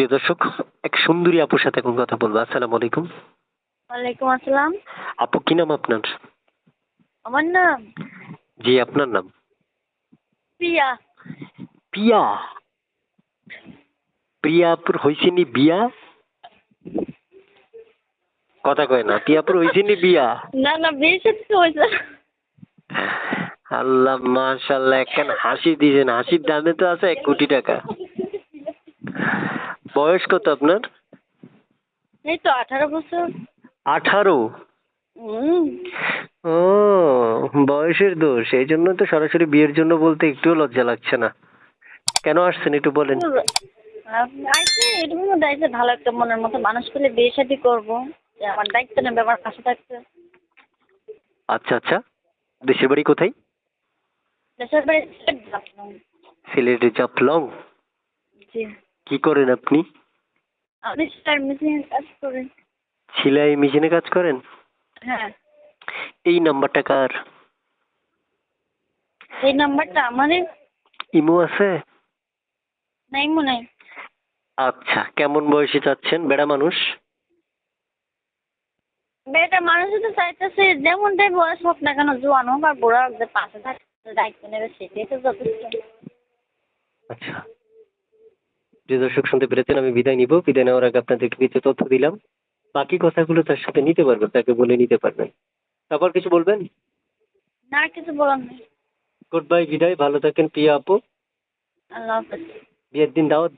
প্রিয় দর্শক, এক সুন্দরী আপুর সাথে এখন কথা বলবো। আসসালামু আলাইকুম। ওয়ালাইকুম আসসালাম। আপু, কি নাম আপনার? আমার নাম জি, আপনার নাম? প্রিয়া। পিয়া? প্রিয়া আপুর হইছেনি বিয়া? কথা কয় না। প্রিয়া আপুর হইছেনি বিয়া? না না, বিয়ে সাথে হয়েছে। আল্লাহ, মাশাআল্লাহ, একখান হাসি দিয়েছেন। হাসির দামে তো আছে 1 কোটি টাকা। বয়স কত আপনার? এই তো 18 বছর। 18? হুম। ও, বয়সের দোষ। এই জন্য তো সরাসরি বিয়ের জন্য বলতে একটুও লজ্জা লাগছে না। কেন আসছেন একটু বলেন। আইসে এরকম দায়িত্ব, ভালো একটা মনের মতো মানুষ পেলে বিয়ে শাদী করবো। যে আমার দায়িত্ব নেবে, আমার পাশে থাকতে। আচ্ছা আচ্ছা, দেশের বাড়ি কোথায়? দেশের বাড়ি জাফলং। সিলেটের জাফলং? জি। কি করেন আপনি? আপনি স্টার মেশিনে কাজ করেন? সেলাই মেশিনে কাজ করেন? হ্যাঁ। এই নাম্বারটা কার? এই নাম্বারটা আমারই। ইমো আছে? নাই মনে হয়। আচ্ছা, কেমন বয়সে চাচ্ছেন? বেড়া মানুষ? মেয়েটা মানুষ তো চাইতেছে যেমনটাই বয়স হোক না কেন, জোয়ান হোক আর বুড়া হোক, যে পাশে থাকতে দায়িত্ব নেবে সেটাই তো যথেষ্ট। আচ্ছা, যে দর্শক শুনতে পেরেছেন, আমি বিদায় নিব। বিদায় নেওয়ার আগে আপনাদেরকে কিছু তথ্য দিলাম। বাকি কথাগুলো তার সাথে নিতে পারবেন, তাকে বলে নিতে পারবেন। তারপর কিছু বলবেন? না, আর কিছু বলার নেই। গুড বাই, বিদায়। ভালো থাকেন প্রিয়া আপু। আল্লাহ হাফেজ। বিয়ের দিন দাওয়াত